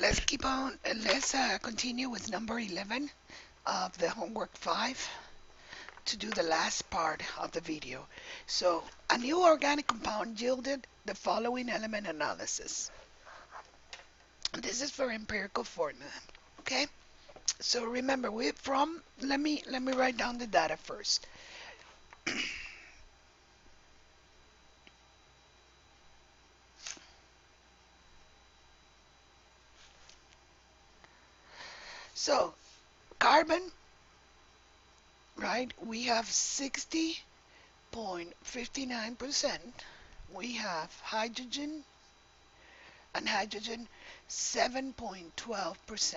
let's keep on, let's continue with number 11 of the homework 5 to do the last part of the video. So, a new organic compound yielded the following element analysis. This is for empirical formula, okay? So remember, let me write down the data first. So, carbon, right? We have 60.59%. We have hydrogen, and hydrogen 7.12%.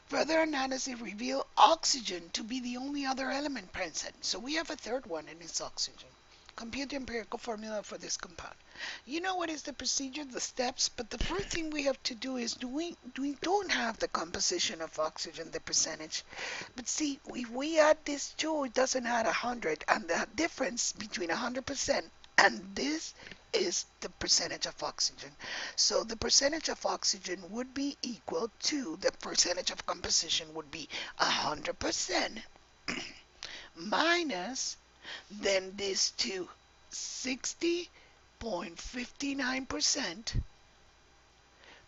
Further analysis revealed oxygen to be the only other element present. So we have a third one, and it's oxygen. Compute the empirical formula for this compound. You know what is the procedure, the steps, but the first thing we have to do is we don't have the composition of oxygen, the percentage. But see, if we add this 2, it doesn't add 100, and the difference between 100% and this is the percentage of oxygen. So the percentage of oxygen would be equal to the percentage of composition would be 100% minus then this to 60.59%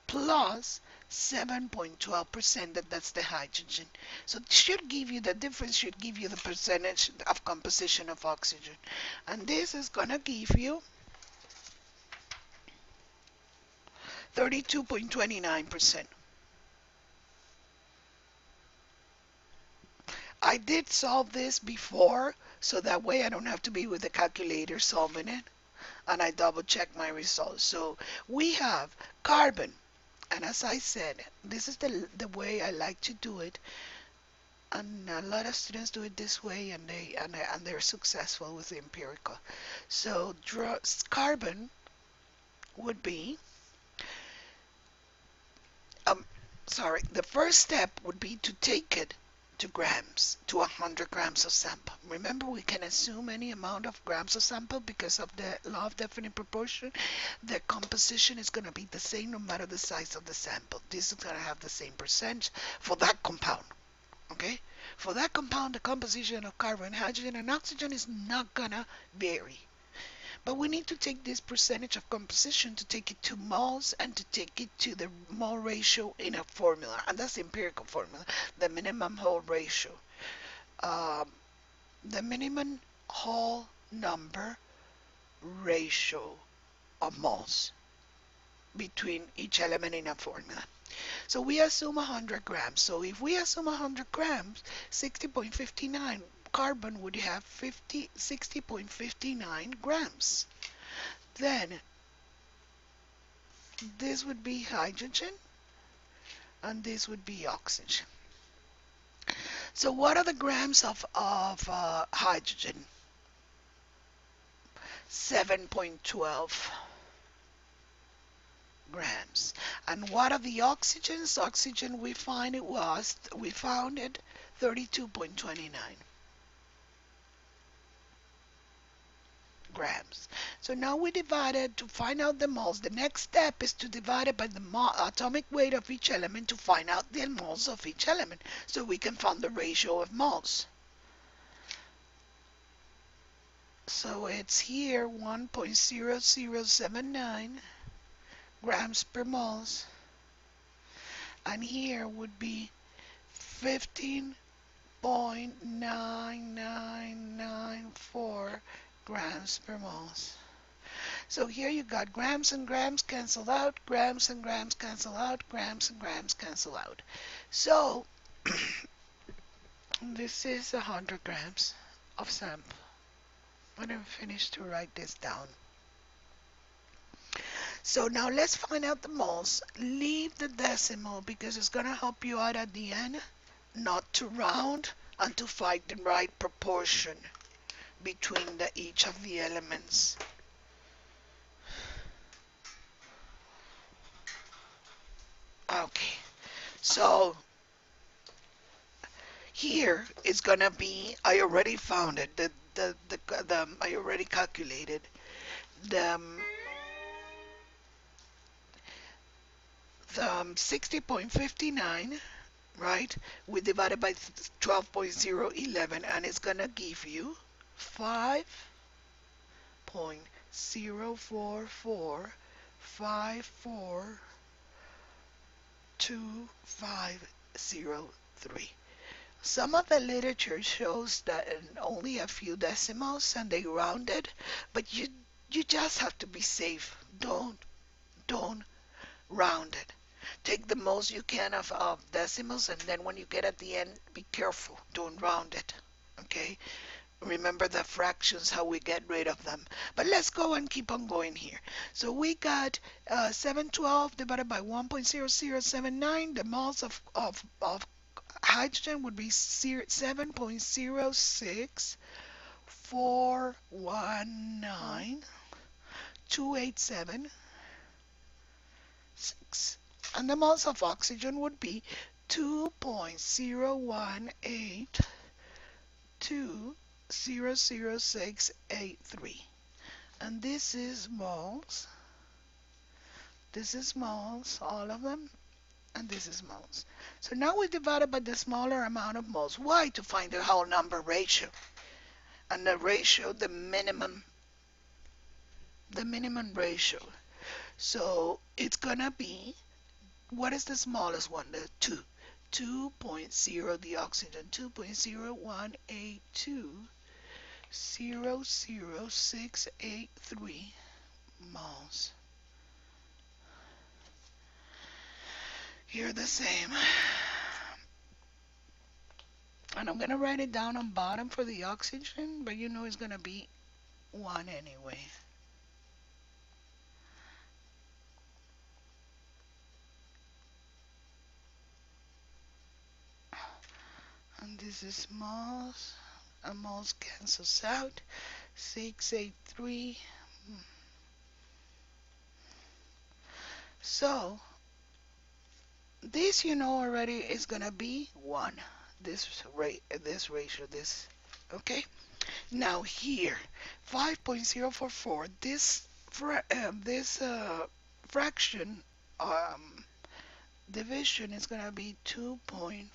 plus 7.12%, that's the hydrogen. So it should give you, the difference should give you the percentage of composition of oxygen. And this is going to give you 32.29%. I did solve this before, so that way I don't have to be with the calculator solving it. And I double check my results. So we have carbon. And as I said, this is the way I like to do it. And a lot of students do it this way, and they're successful with the empirical. So carbon would be the first step would be to take it to grams, to 100 grams of sample. Remember, we can assume any amount of grams of sample because of the law of definite proportion. The composition is going to be the same no matter the size of the sample. This is going to have the same percentage for that compound. Okay? For that compound, the composition of carbon, hydrogen, and oxygen is not going to vary. But we need to take this percentage of composition to take it to moles and to take it to the mole ratio in a formula. And that's the empirical formula, the minimum whole ratio. The minimum whole number ratio of moles between each element in a formula. So we assume 100 grams. So if we assume 100 grams, 60.59 carbon would have 60.59 grams. Then this would be hydrogen and this would be oxygen. So what are the grams of hydrogen? 7.12 grams. And what are the oxygens? Oxygen, we found it 32.29 grams. So now we divided to find out the moles. The next step is to divide it by the atomic weight of each element to find out the moles of each element, so we can find the ratio of moles. So it's here 1.0079 grams per moles, and here would be 15.9994 grams per moles. So here you got grams and grams cancel out, grams and grams cancel out, grams and grams cancel out. So this is 100 grams of sample. I'm going to finish to write this down. So now let's find out the moles. Leave the decimal because it's going to help you out at the end not to round and to find the right proportion between each of the elements. Okay, so here is gonna be, I already found it, I already calculated the 60.59, right? We divided by 12.011, and it's gonna give you 5.044542503. Some of the literature shows that only a few decimals and they rounded, but you just have to be safe. Don't round it. Take the most you can of decimals, and then when you get at the end, be careful. Don't round it. Okay? Remember the fractions, how we get rid of them. But let's go and keep on going here. So we got 712 divided by 1.0079. The moles of hydrogen would be 7.06419,287.6. And the moles of oxygen would be 2.018200683. And this is moles. This is moles, all of them. And this is moles. So now we divide it by the smaller amount of moles. Why? To find the whole number ratio. And the ratio, the minimum ratio. So it's gonna be, what is the smallest one? The 2. 2.0, the oxygen, 2.018200683 moles. Here the same. And I'm going to write it down on bottom for the oxygen, but you know it's going to be 1 anyway. And this is moles. And moles cancels out. 683. So this you know already is going to be 1. This ratio, this. Okay? Now here, 5.044, this fraction division is going to be 2.5,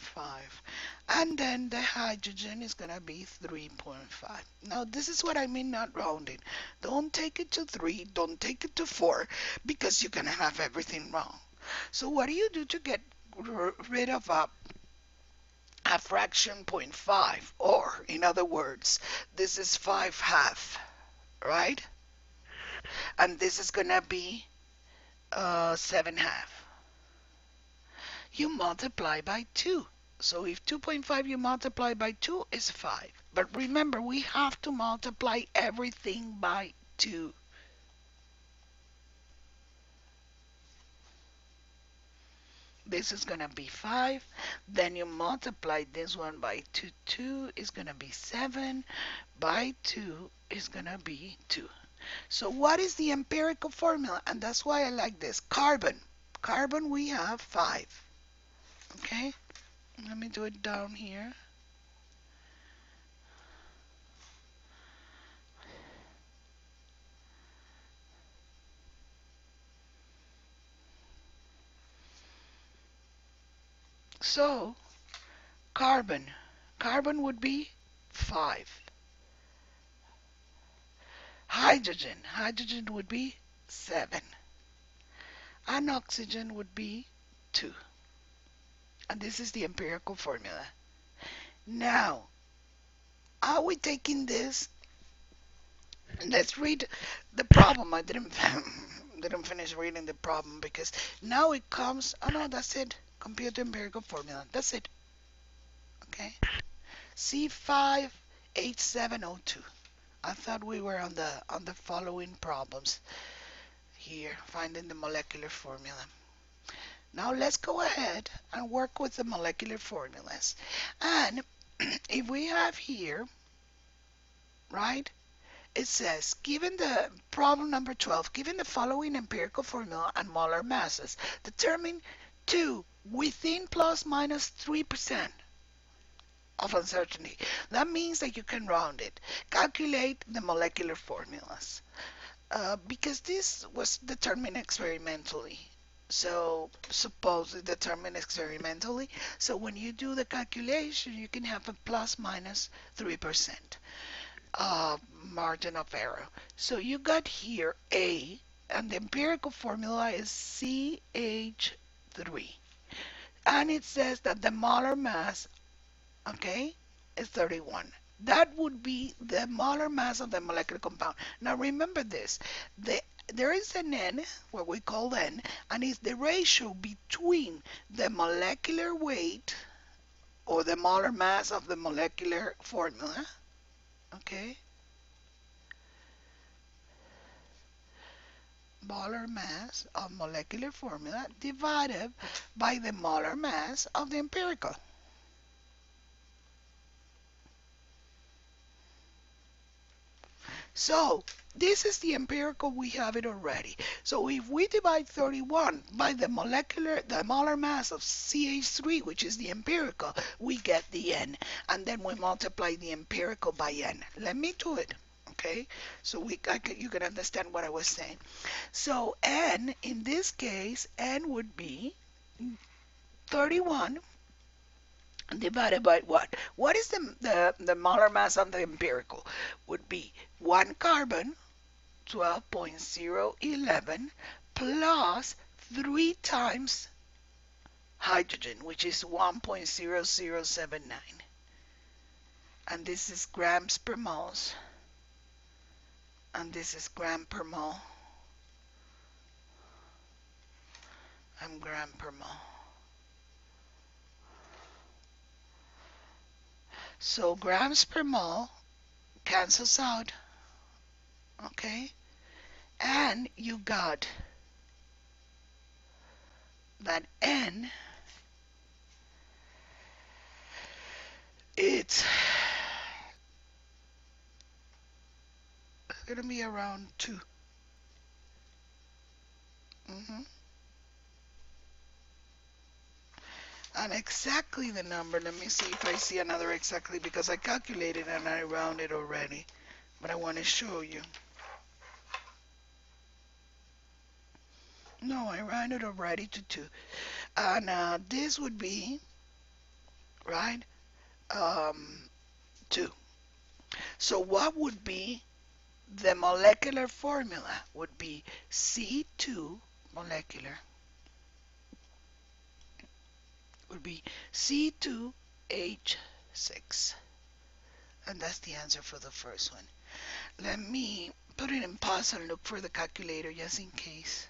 and then the hydrogen is going to be 3.5. Now this is what I mean not rounding. Don't take it to 3, don't take it to 4, because you're going to have everything wrong. So what do you do to get rid of a fraction 0.5, or in other words, this is 5/2, right? And this is gonna be 7/2. You multiply by 2. So if 2.5 you multiply by 2 is 5. But remember, we have to multiply everything by 2. This is going to be 5. Then you multiply this one by 2. 2 is going to be 7. By 2 is going to be 2. So what is the empirical formula? And that's why I like this. Carbon. Carbon, we have 5. Okay? Let me do it down here. So, carbon. Carbon would be 5. Hydrogen. Hydrogen would be 7. And oxygen would be 2. And this is the empirical formula. Now, are we taking this? Let's read the problem. I didn't finish reading the problem because now it comes. Oh no, that's it. Compute empirical formula. That's it. Okay. C5H7O2. I thought we were on the following problems here, finding the molecular formula. Now let's go ahead and work with the molecular formulas. And if we have here, right, it says, given the problem number 12, given the following empirical formula and molar masses, determine 2 within plus minus 3% of uncertainty. That means that you can round it. Calculate the molecular formulas. Because this was determined experimentally. So supposedly determined experimentally. So when you do the calculation, you can have a plus minus 3% margin of error. So you got here A, and the empirical formula is CH3. And it says that the molar mass, okay, is 31. That would be the molar mass of the molecular compound. Now remember this, the, there is an N, what we call N, and it's the ratio between the molecular weight or the molar mass of the molecular formula, okay, molar mass of molecular formula divided by the molar mass of the empirical. So this is the empirical, we have it already. So if we divide 31 by the molar mass of CH3, which is the empirical, we get the N. And then we multiply the empirical by N. Let me do it. Okay, so you can understand what I was saying. So N, in this case, N would be 31 divided by what? What is the molar mass of the empirical? Would be 1 carbon, 12.011, plus 3 times hydrogen, which is 1.0079. And this is grams per mole. And this is gram per mole. And gram per mole. So grams per mole cancels out. Okay? And you got that N, it's going to be around 2. Mm-hmm. And exactly the number, let me see if I see another exactly, because I calculated and I rounded already. But I want to show you. No, I rounded already to 2. And this would be, right, 2. So what would be the molecular formula? Would be C2 molecular. Would be C2H6. And that's the answer for the first one. Let me put it in pause and look for the calculator just in case.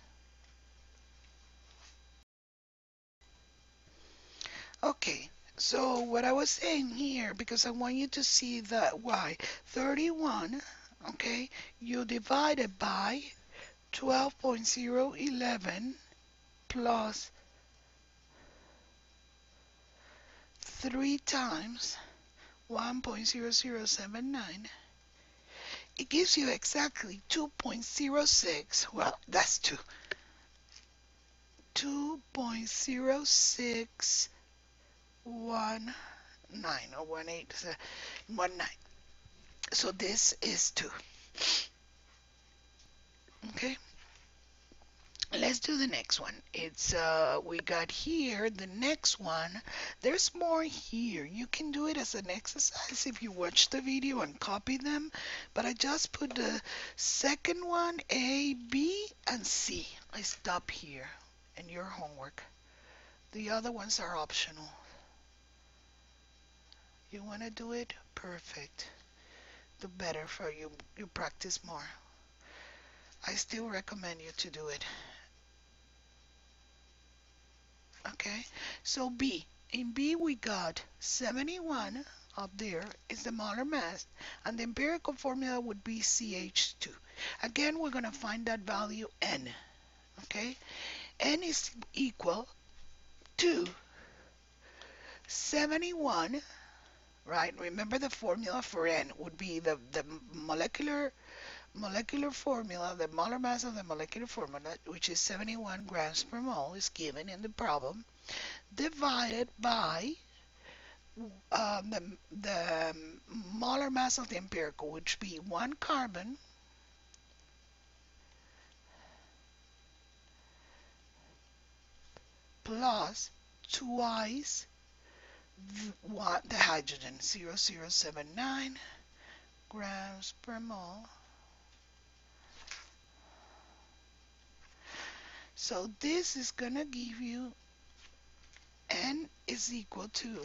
Okay, so what I was saying here, because I want you to see that why 31, okay, you divide it by 12.011 plus 3 times 1.0079. It gives you exactly 2.06. Well, that's 2.0619 or 1819. So this is 2. Okay, let's do the next one. It's we got here the next one. There's more here. You can do it as an exercise if you watch the video and copy them, but I just put the second one, A, B, and C. I stop here in your homework. The other ones are optional. You want to do it? Perfect. The better for you. You practice more. I still recommend you to do it. Okay, so B. In B we got 71 up there is the molar mass, and the empirical formula would be CH2. Again, we're going to find that value N. Okay, N is equal to 71, right? Remember the formula for N would be the molecular formula, the molar mass of the molecular formula, which is 71 grams per mole, is given in the problem, divided by the molar mass of the empirical, which would be 1 carbon plus twice the hydrogen, 0.0079 grams per mole. So this is going to give you N is equal to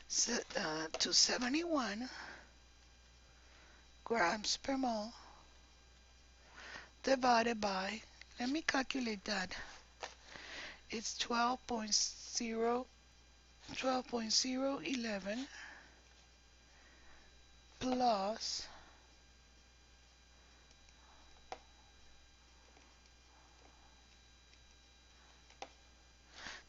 71 grams per mole divided by, let me calculate that, it's 12.011 plus,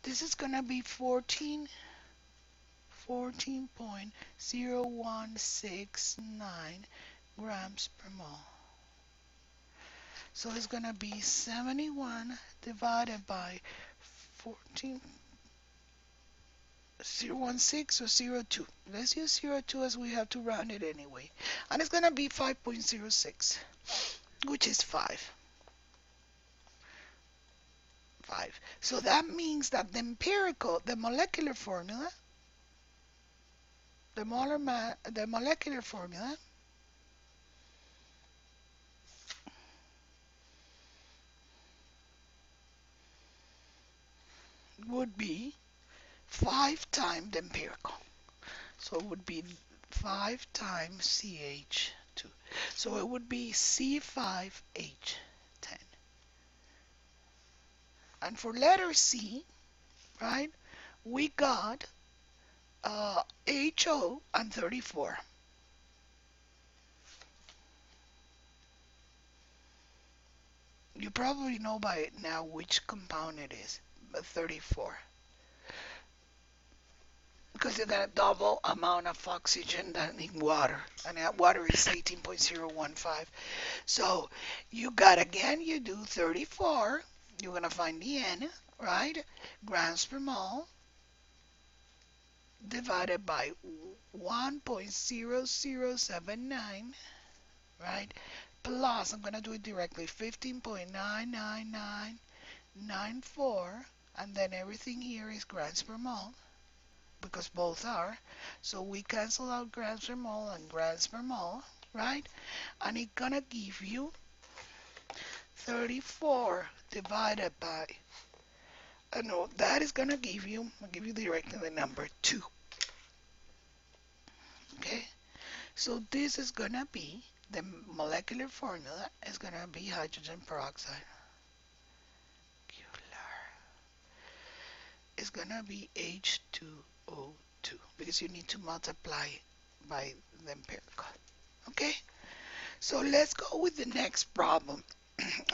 this is going to be 14.0169 grams per mole. So it's going to be 71 divided by 14, 0.16 or 0.2. Let's use 0.2 as we have to round it anyway. And it's going to be 5.06, which is 5. So that means that the molecular formula, the molecular formula would be 5 times the empirical. So it would be 5 times CH2. So it would be C5H10. And for letter C, right, we got HO and 34. You probably know by now which compound it is, but 34. Because you got a double amount of oxygen than in water, and that water is 18.015. So you got, again, you do 34, you're going to find the N, right, grams per mole, divided by 1.0079, right, plus, I'm going to do it directly, 15.99994, and then everything here is grams per mole, because both are. So we cancel out grams per mole and grams per mole, right? And it's going to give you 34 divided by, no, that is going to give you, I'll give you directly the number 2. Okay? So this is going to be, the molecular formula is going to be hydrogen peroxide. It's going to be H2O2 because you need to multiply by the empirical. Okay? So let's go with the next problem.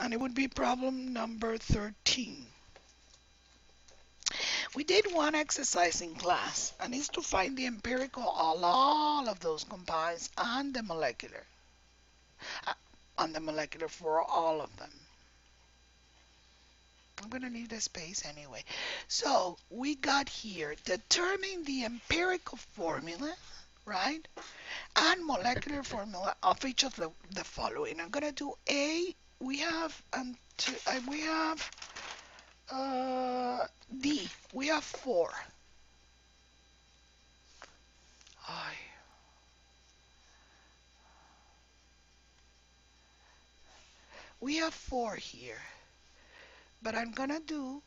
And it would be problem number 13. We did one exercise in class, and it's to find the empirical of all of those compounds and the molecular. On the molecular for all of them. I'm going to leave the space anyway. So we got here, determine the empirical formula, right? And molecular formula of each of the following. I'm going to do A. We have D. We have 4. We have 4 here. But I'm going to do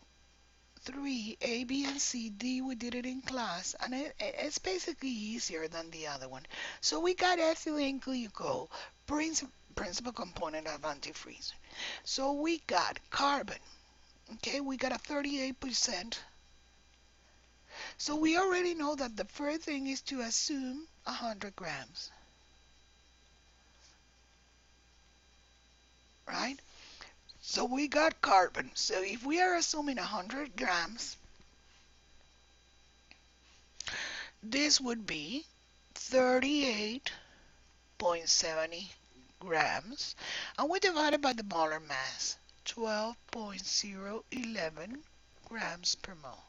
3, A, B, and C. D, we did it in class, and it's basically easier than the other one. So we got ethylene glycol, principal component of antifreeze. So we got carbon. Okay, we got a 38%. So we already know that the first thing is to assume 100 grams. Right? So we got carbon. So if we are assuming 100 grams, this would be 38.70 grams. And we divide it by the molar mass, 12.011 grams per mole.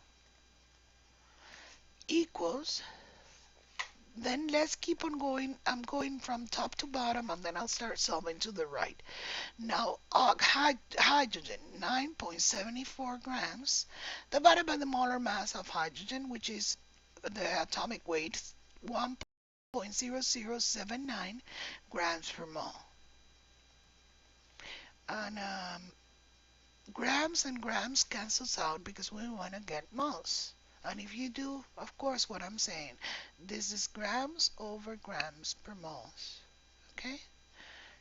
Equals Then let's keep on going. I'm going from top to bottom and then I'll start solving to the right. Now, hydrogen, 9.74 grams, divided by the molar mass of hydrogen, which is the atomic weight, 1.0079 grams per mole. And grams and grams cancels out because we want to get moles. And if you do, of course, what I'm saying, this is grams over grams per moles. Okay?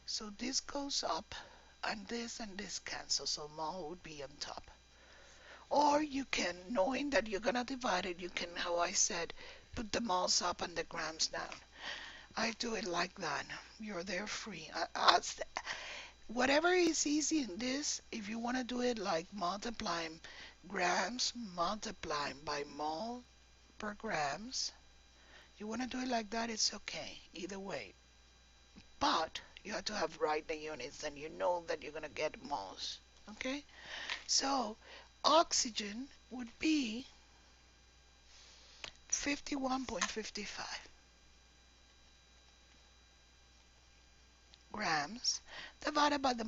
So this goes up, and this cancel, so mole would be on top. Or you can, knowing that you're gonna divide it, you can, how I said, put the moles up and the grams down. I do it like that. You're there free. Whatever is easy in this, if you want to do it like multiplying grams, multiplying by mole per grams, you want to do it like that, it's okay. Either way. But you have to have right the units and you know that you're going to get moles. Okay? So oxygen would be 51.55 grams divided by the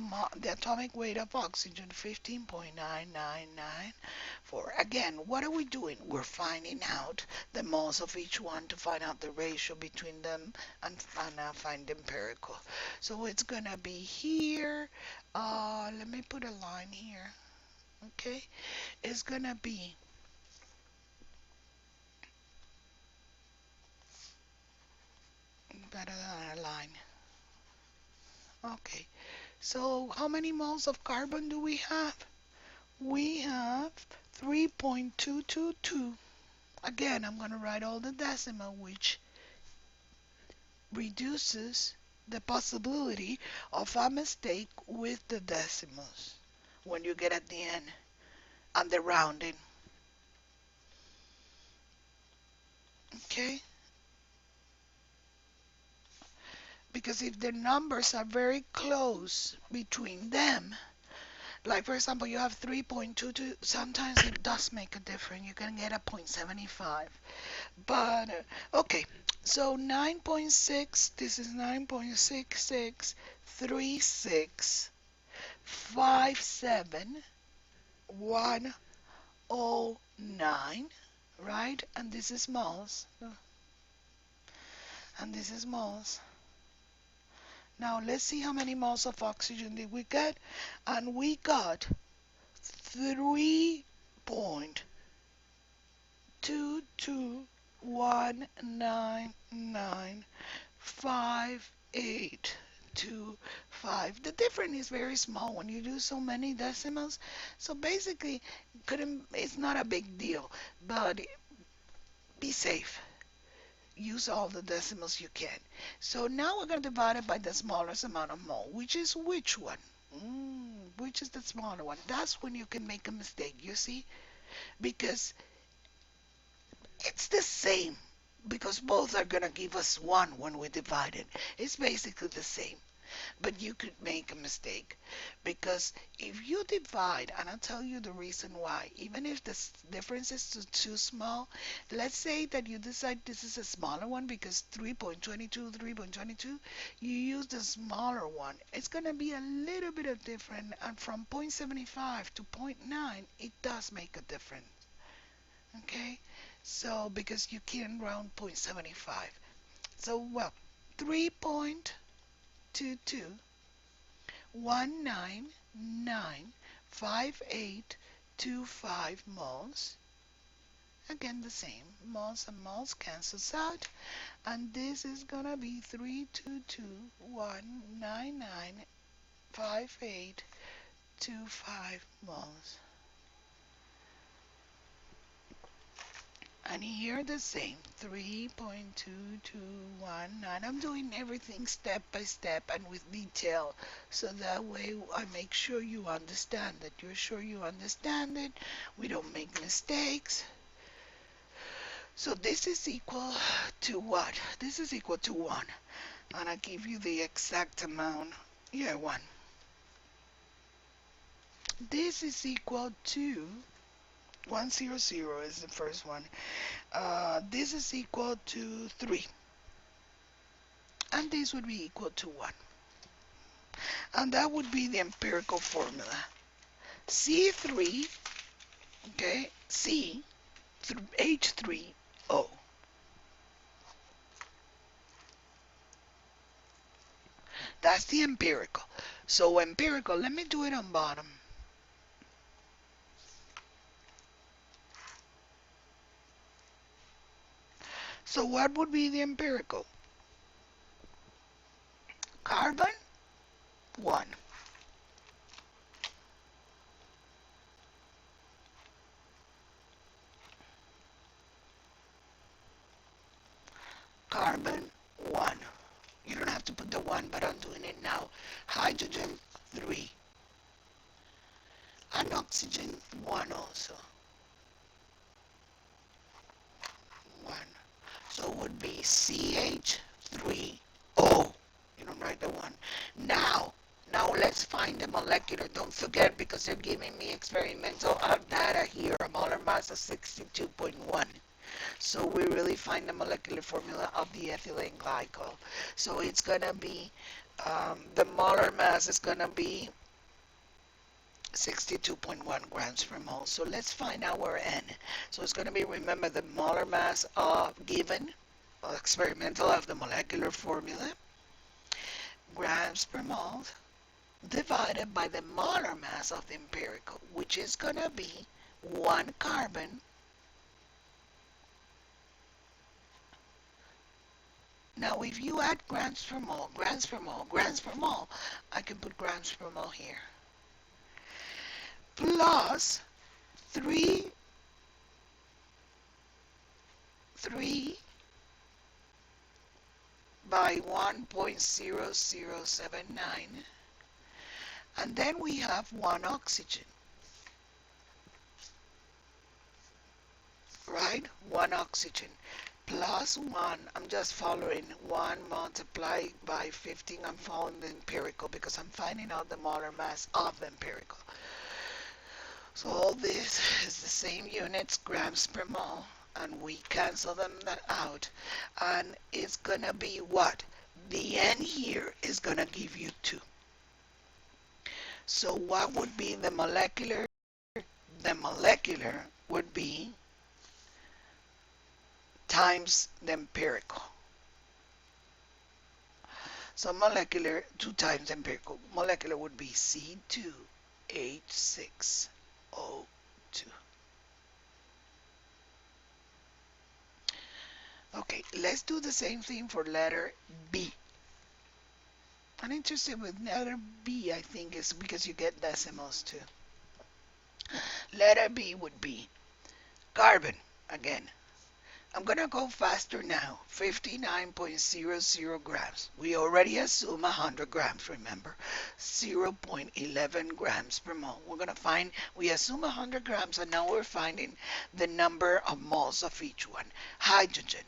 atomic weight of oxygen, 15.9994. Again, what are we doing? We're finding out the moles of each one to find out the ratio between them and find the empirical. So it's going to be here. Let me put a line here. Okay? It's going to be better than a line. Okay. So how many moles of carbon do we have? We have 3.222. Again, I'm going to write all the decimal, which reduces the possibility of a mistake with the decimals when you get at the end and the rounding. Okay? Because if the numbers are very close between them, like for example, you have 3.22, sometimes it does make a difference. You can get a 0.75. But, okay, so 9.6, this is 9.663657,109, right? And this is moles. And this is moles. Now let's see how many moles of oxygen did we get. And we got 3.221995825. The difference is very small when you do so many decimals. So basically, it's not a big deal, but be safe. Use all the decimals you can. So now we're going to divide it by the smallest amount of mole, which is which one? Which is the smaller one? That's when you can make a mistake, you see? Because it's the same. Because both are going to give us 1 when we divide it. It's basically the same. But you could make a mistake. Because if you divide, and I'll tell you the reason why, even if the difference is too small, let's say that you decide this is a smaller one because 3.22, you use the smaller one. It's going to be a little bit of different, and from 0.75 to 0.9, it does make a difference. Okay? So, because you can round 0.75. So, well, 3.22199585 moles. Again, the same. Moles and moles cancels out. And this is going to be 32219958525 moles. And here the same, 3.2219. I'm doing everything step by step and with detail, so that way I make sure you understand that you're sure you understand it. We don't make mistakes. So this is equal to what? This is equal to 1. And I give you the exact amount. Yeah, 1. This is equal to 100 is the first one. This is equal to 3. and this would be equal to 1. And that would be the empirical formula. C3, okay, H3O. That's the empirical. So empirical, let me do it on bottom. So what would be the empirical? Carbon, 1. Carbon, 1. You don't have to put the 1, but I'm doing it now. Hydrogen, 3. And oxygen, 1 also. 1. So it would be CH3O. You don't write the 1. Now let's find the molecular. Don't forget, because they're giving me experimental data here, a molar mass of 62.1. So we really find the molecular formula of the ethylene glycol. So it's going to be, the molar mass is going to be 62.1 grams per mole. So let's find our N. So it's going to be, remember, the molar mass of given experimental of the molecular formula, grams per mole, divided by the molar mass of the empirical, which is going to be 1 carbon. Now, if you add grams per mole, grams per mole, grams per mole, I can put grams per mole here. Plus 3 by 1.0079. And then we have 1 oxygen. Right? 1 oxygen. Plus 1, I'm just following 1 multiplied by 15. I'm following the empirical because I'm finding out the molar mass of the empirical. So all this is the same units, grams per mole, and we cancel them out. And it's going to be what? The N here is going to give you 2. So what would be the molecular? The molecular would be times the empirical. So molecular, 2 times empirical. Molecular would be C2H6O2. Okay, let's do the same thing for letter B. I'm interested with letter B, I think, is because you get decimals too. Letter B would be carbon again. I'm going to go faster now. 59.00 grams. We already assume 100 grams, remember. 0.11 grams per mole. We're going to find, we assume 100 grams, and now we're finding the number of moles of each one. Hydrogen,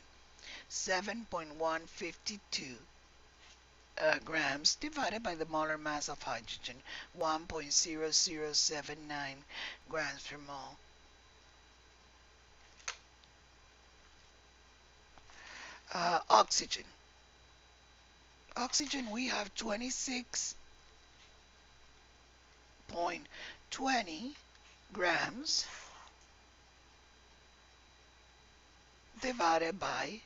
7.152 grams divided by the molar mass of hydrogen, 1.0079 grams per mole. Oxygen. Oxygen, we have 26.20 grams divided by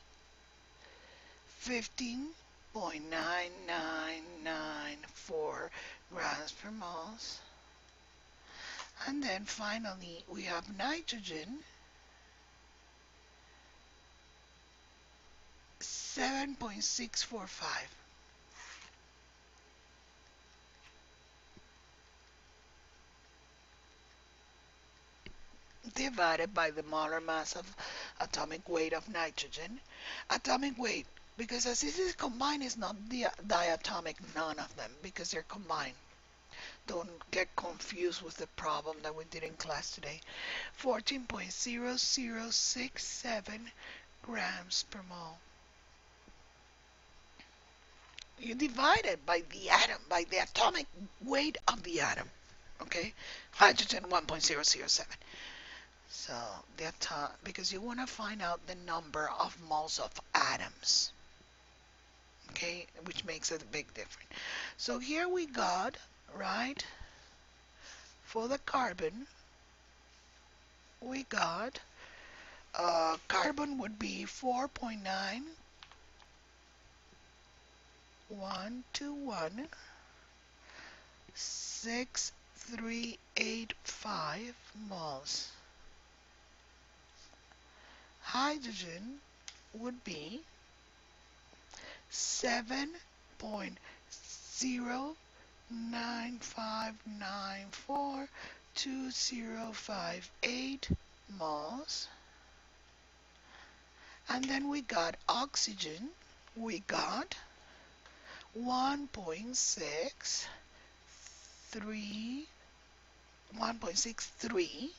15.9994 grams per mole. And then finally, we have nitrogen, 7.645. Divided by the molar mass of atomic weight of nitrogen. Atomic weight, because as this is combined, is not diatomic, none of them, because they're combined. Don't get confused with the problem that we did in class today. 14.0067 grams per mole. You divide it by the atom, by the atomic weight of the atom. Okay? Hydrogen 1.007. So, because you want to find out the number of moles of atoms. Okay? makes a big difference. So here we got, right, for the carbon, we got carbon would be 4.9121 6385 moles. Hydrogen would be 7.095942058 moles. And then we got oxygen. We got 1.63, 1.637,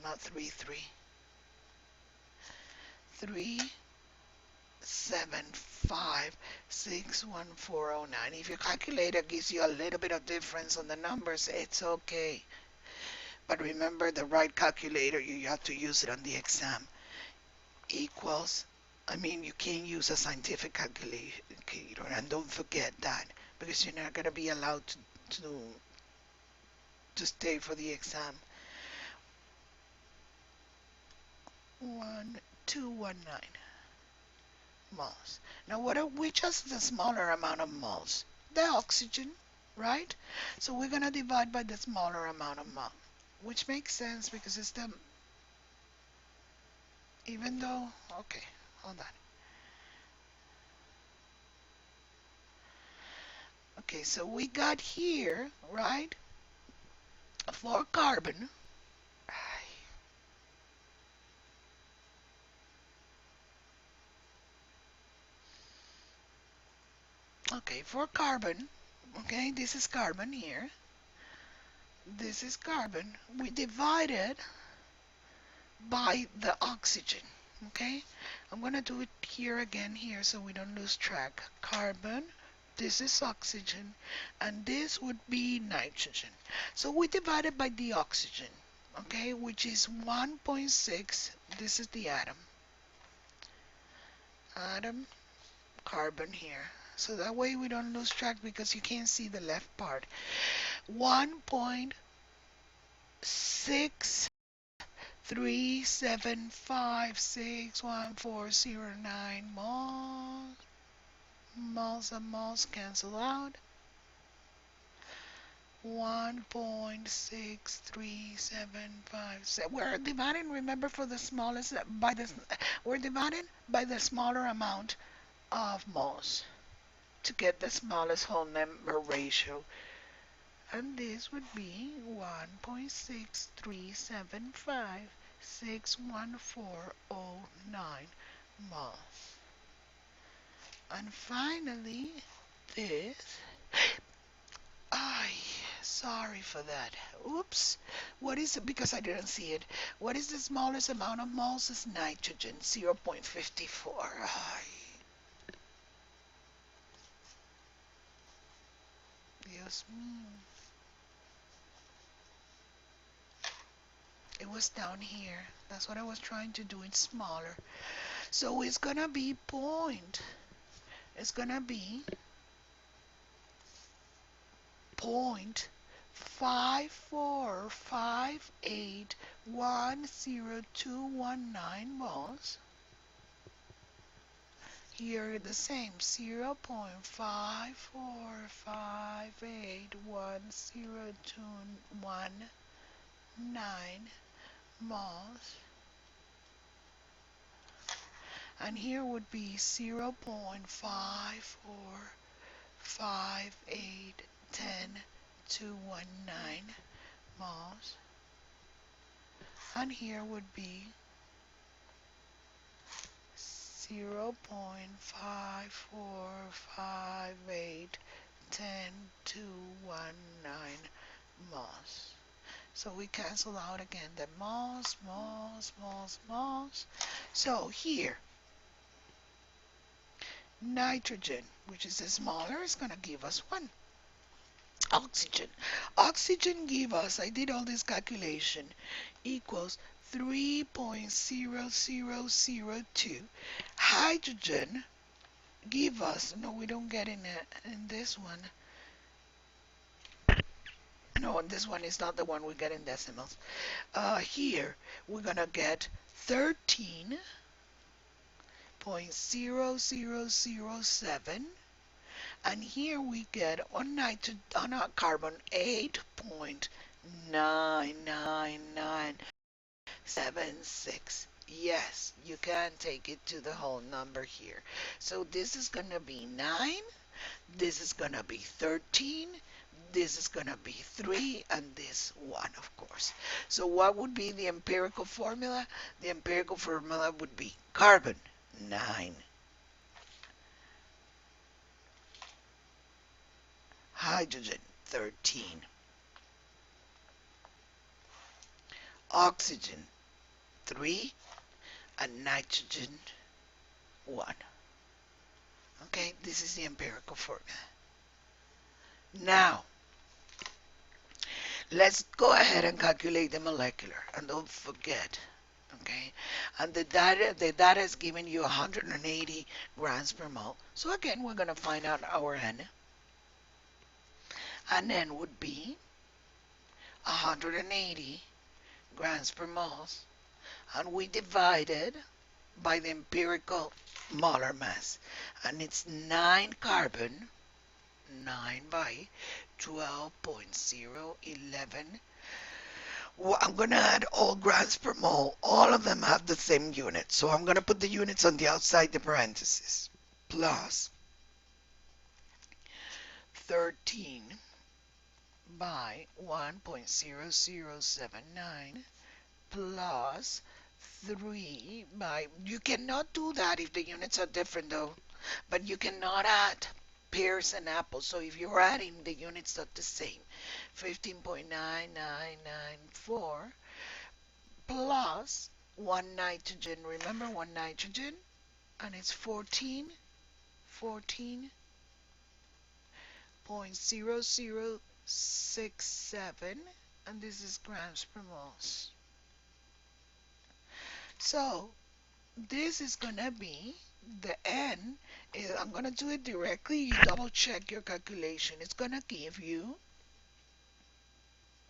not 33, 37561,409. If your calculator gives you a little bit of difference on the numbers, it's okay. But remember, the right calculator, you have to use it on the exam. Equals, you can't use a scientific calculator, and don't forget that, because you're not going to be allowed to stay for the exam. 1219 moles. Now, which is the smaller amount of moles? The oxygen, right? So we're going to divide by the smaller amount of moles, which makes sense because it's the, even though, okay, hold on. Okay, so we got here, right, for carbon, okay, for carbon, okay, this is carbon here, this is carbon, we divided by the oxygen, okay? I'm going to do it here again here so we don't lose track. Carbon, this is oxygen, and this would be nitrogen. So we divided by the oxygen, okay, which is 1.6. This is the atom. Atom, carbon here. So that way we don't lose track because you can't see the left part. 1.637561409 moles. Moles and moles cancel out. 1.6375. We're dividing, remember, for the smallest we're dividing by the smaller amount of moles to get the smallest whole number ratio. And this would be 1.637561409 moles. And finally, this, sorry for that. Oops. What is it? Because I didn't see it. What is the smallest amount of moles? Is nitrogen, 0.54. Dios mío. It was down here. That's what I was trying to do. It's smaller. So it's gonna be it's gonna be 0.545810219 moles. Here the same, 0.545810219 moles. And here would be 0.545810219 moles. And here would be 0.545810219 moles. So we cancel out again the moles. So here, nitrogen, which is the smaller, is going to give us 1. Oxygen give us, I did all this calculation, equals 3.0002. Hydrogen give us, no, we don't get in this one. No, this one is not the one we get in decimals. Here, we're going to get 13.0007. And here we get on nitrogen, on our carbon, 8.99976. Yes, you can take it to the whole number here. So this is going to be 9, this is going to be 13, this is going to be 3, and this 1, of course. So what would be the empirical formula? The empirical formula would be carbon, 9. Hydrogen, 13. Oxygen, 3. And nitrogen, 1. Okay, this is the empirical formula. Now, let's go ahead and calculate the molecular. And don't forget, okay? And the data is giving you 180 grams per mole. So again, we're going to find out our N. And N would be 180 grams per mole. And we divided by the empirical molar mass. And it's 9 carbon, 9 by 12.011. Well, I'm going to add all grams per mole. All of them have the same unit. So I'm going to put the units on the outside the parentheses. Plus 13 by 1.0079 plus 3 by, you cannot do that if the units are different though, but you cannot add pears and apples. So if you're adding, the units are the same. 15.9994 plus 1 nitrogen. Remember 1 nitrogen? And it's 14.0067, and this is grams per moles. So this is going to be the N. I'm going to do it directly. You double check your calculation. It's going to give you,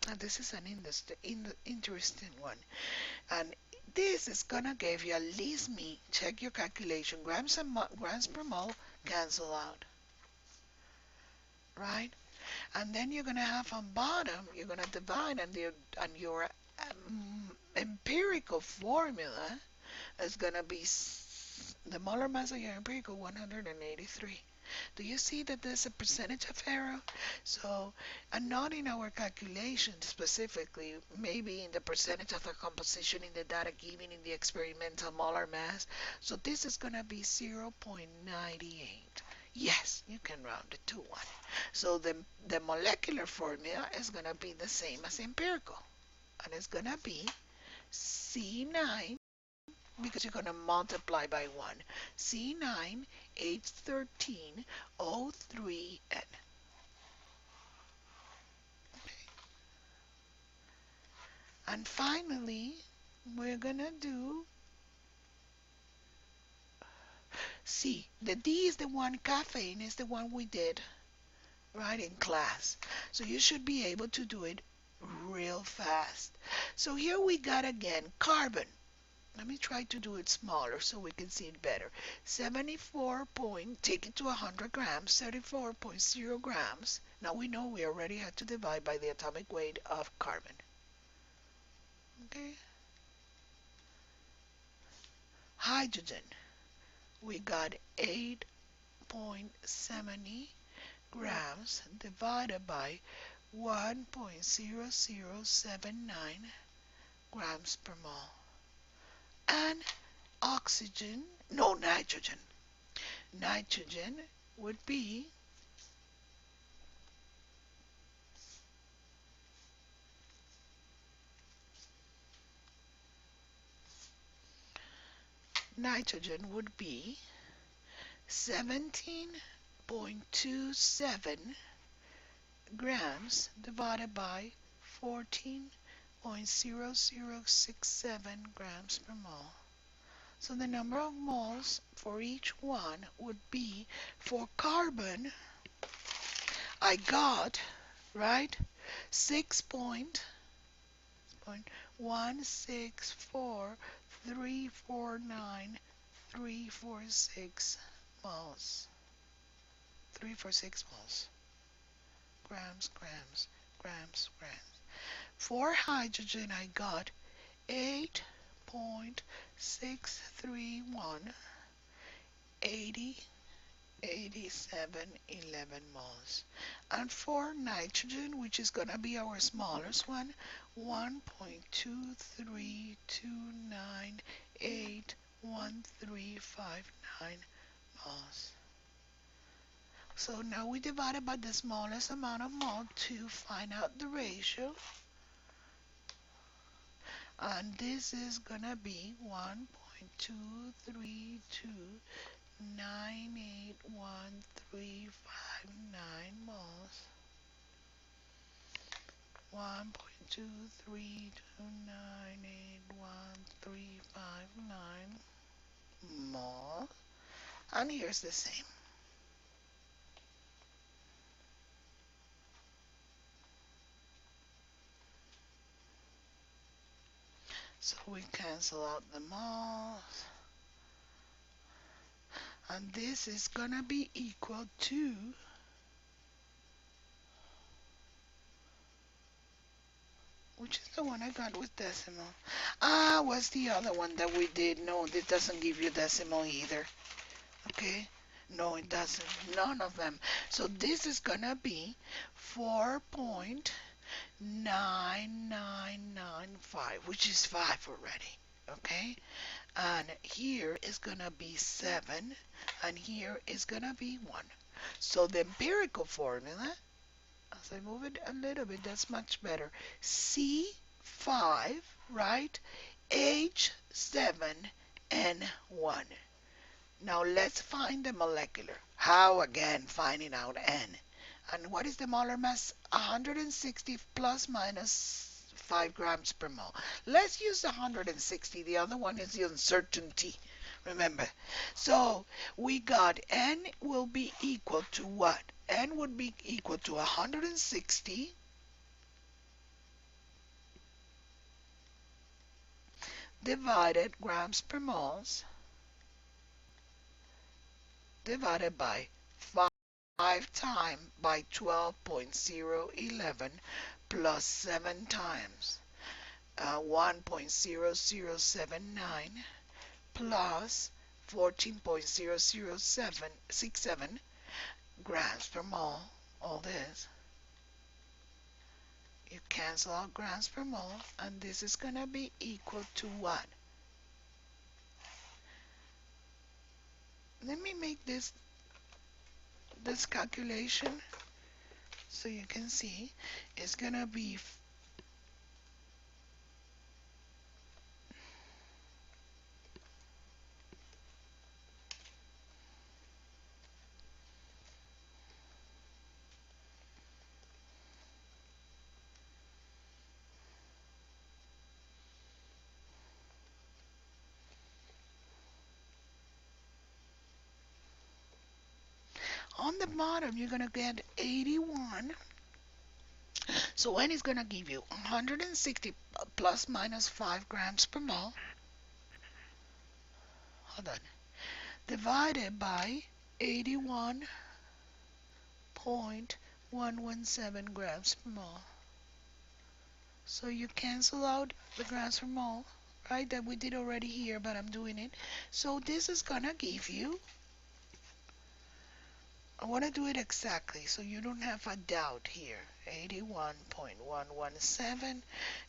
and this is an interesting one, and this is going to give you, at least me, check your calculation. Grams per mole cancel out, right? And then you're going to have on bottom, you're going to divide, and your empirical formula is going to be the molar mass of your empirical 183. Do you see that there's a percentage of error? So, and not in our calculation specifically, maybe in the percentage of the composition in the data given in the experimental molar mass. So this is going to be 0.98. Yes, you can round it to 1. So the molecular formula is going to be the same as empirical. And it's going to be C9, because you're going to multiply by 1. C9 H13 O3N. And finally, we're going to do C. The D is the one, caffeine is the one we did right in class. So you should be able to do it real fast. So here we got again carbon. Let me try to do it smaller so we can see it better. 74 point, take it to 100 grams, 34.0 grams. Now we know we already had to divide by the atomic weight of carbon. Okay. Hydrogen, we got 8.70 grams divided by 1.0079 grams per mole. And oxygen, no, nitrogen. Nitrogen would be nitrogen would be 17.27 grams divided by 14.0067 grams per mole. So the number of moles for each one would be, for carbon, I got, right, 6.164349,346 moles. 346 moles. Grams, grams, grams, grams. For hydrogen, I got 8.631 8711 moles. And for nitrogen, which is going to be our smallest one, 1.232981359 moles. So now we divided by the smallest amount of mole to find out the ratio. And this is going to be 1.232981359 moles. 1.232981359 moles. And here's the same. So we cancel out the moles. And this is going to be equal to, which is the one I got with decimal? What's the other one that we did? No, this doesn't give you decimal either. Okay? No, it doesn't. None of them. So this is going to be 4.9995, which is 5 already. Okay? And here is going to be 7, and here is going to be 1. So the empirical formula, as I move it a little bit, that's much better. C5, right? H7N1. Now let's find the molecular. How? Again, finding out N. And what is the molar mass? 160 plus minus 5 grams per mole. Let's use the 160. The other one is the uncertainty. Remember. So we got N will be equal to what? N would be equal to 160 divided grams per moles divided by 5 times by 12.011 plus 7 times 1.0079 plus 14.00767 grams per mole. All this. You cancel out grams per mole, and this is going to be equal to what? Let me make this calculation so you can see. It's going to be on the bottom, you're going to get 81. So N is going to give you 160 plus minus 5 grams per mole. Hold on. Divided by 81.117 grams per mole. So you cancel out the grams per mole, right? That we did already here, but I'm doing it. So this is going to give you, I want to do it exactly so you don't have a doubt here. 81.117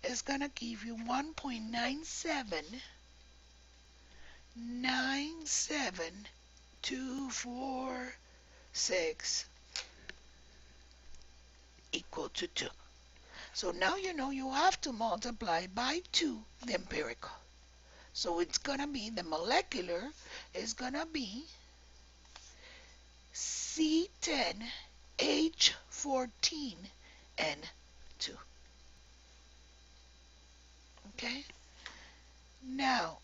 is going to give you 1.9797246 equal to 2. So now you know you have to multiply by 2 the empirical. So it's going to be, the molecular is going to be C10H14N2. Okay? Now,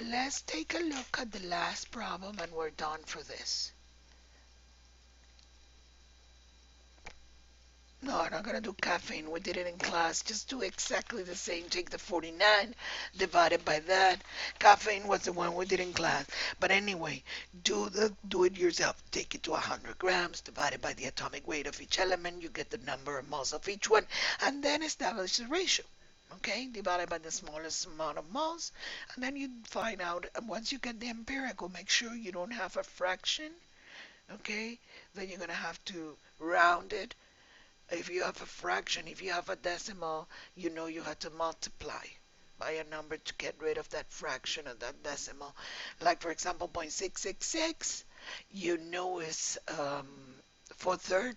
let's take a look at the last problem and we're done for this. No, I'm not going to do caffeine. We did it in class. Just do exactly the same. Take the 49 divided by that. Caffeine was the one we did in class. But anyway, do it yourself. Take it to 100 grams divided by the atomic weight of each element. You get the number of moles of each one. And then establish the ratio. Okay, divided by the smallest amount of moles. And then you find out, and once you get the empirical, make sure you don't have a fraction. Okay, then you're going to have to round it. If you have a fraction, if you have a decimal, you know you have to multiply by a number to get rid of that fraction of that decimal. Like for example, 0.666, you know is for third,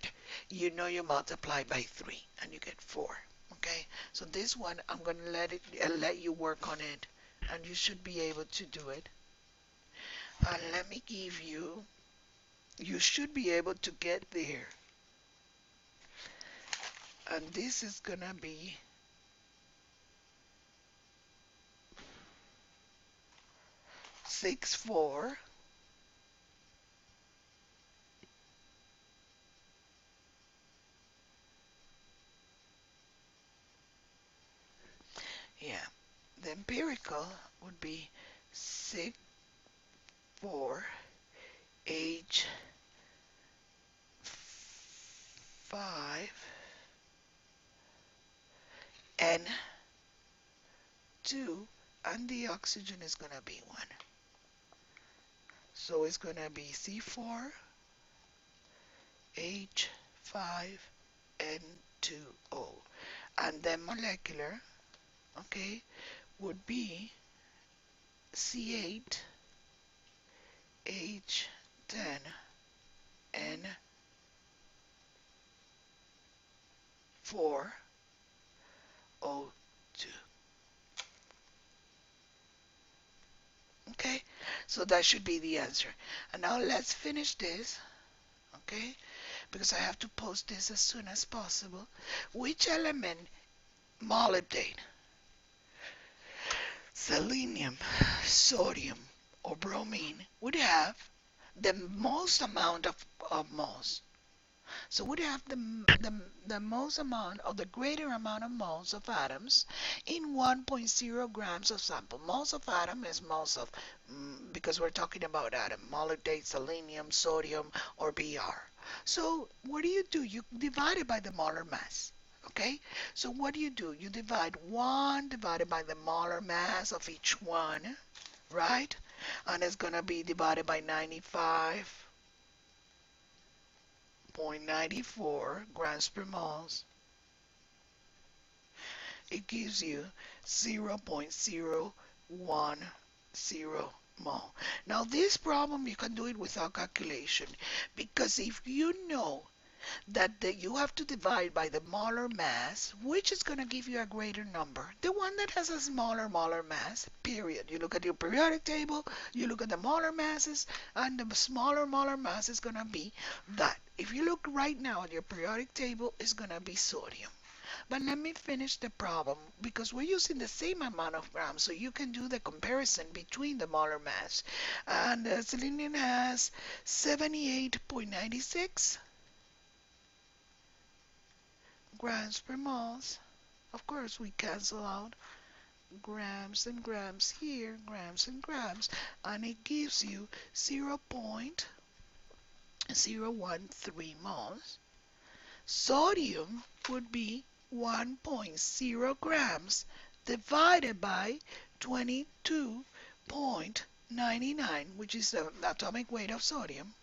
you know you multiply by 3 and you get 4. Okay, so this one I'm going to let you work on it, and you should be able to do it. And let me give you should be able to get there. And this is going to be 6,4. Yeah, the empirical would be 6, 4, H, 5, N, 2, and the oxygen is going to be 1. So it's going to be C4, H, 5, N2O. And then molecular, okay, would be C8, H10, N4O2. Okay, so that should be the answer. And now let's finish this, okay, because I have to post this as soon as possible. Which element, molybdenum, selenium, sodium, or bromine, would have the most amount of moles? So we have the most amount or the greater amount of moles of atoms in 1.0 grams of sample. Moles of atom is moles of, because we're talking about atom, molybdenum, selenium, sodium, or Br. So what do? You divide it by the molar mass. Okay, so what do? You divide 1 divided by the molar mass of each one, right? And it's going to be divided by 95.94 grams per moles. It gives you 0.010 mole. Now this problem you can do it without calculation, because if you know that you have to divide by the molar mass, which is going to give you a greater number, the one that has a smaller molar mass, period. You look at your periodic table, you look at the molar masses, and the smaller molar mass is going to be that. If you look right now at your periodic table, it's going to be sodium. But let me finish the problem, because we're using the same amount of grams, so you can do the comparison between the molar mass. And selenium has 78.96 grams per moles. Of course, we cancel out grams and grams here, grams and grams, and it gives you 0.013 moles. Sodium would be 1.0 grams divided by 22.99, which is the atomic weight of sodium.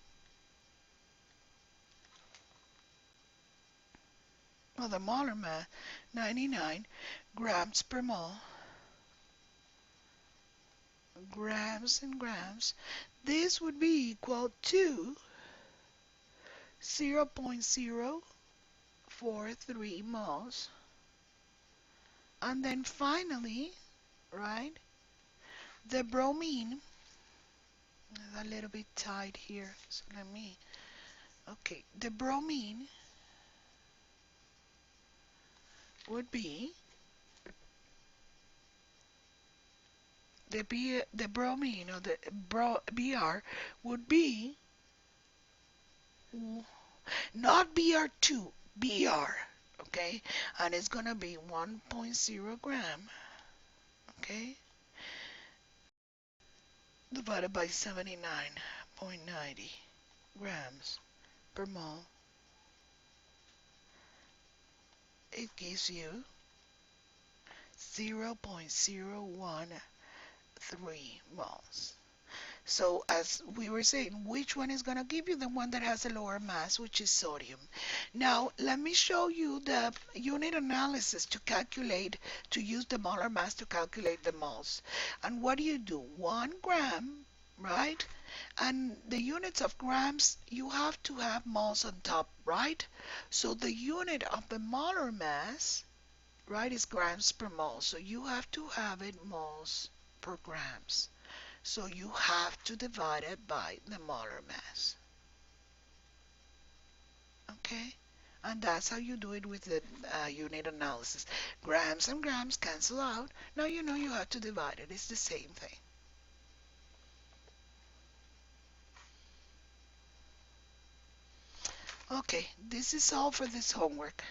Well, the molar mass, 99 grams per mole. Grams and grams. This would be equal to 0.043 moles. And then finally, right, the bromine is a little bit tight here, so okay, the bromine would be the bromine or the Br would be not Br2, Br, okay? And it's gonna be 1.0 gram, okay? Divided by 79.90 grams per mole. It gives you 0.013 moles. So as we were saying, which one is going to give you the one that has a lower mass, which is sodium. Now, let me show you the unit analysis to use the molar mass to calculate the moles. And what do? 1 gram, right? And the units of grams, you have to have moles on top, right? So the unit of the molar mass, right, is grams per mole. So you have to have it moles per grams. So you have to divide it by the molar mass. Okay? And that's how you do it with the unit analysis. Grams and grams cancel out. Now you know you have to divide it. It's the same thing. Okay, this is all for this homework.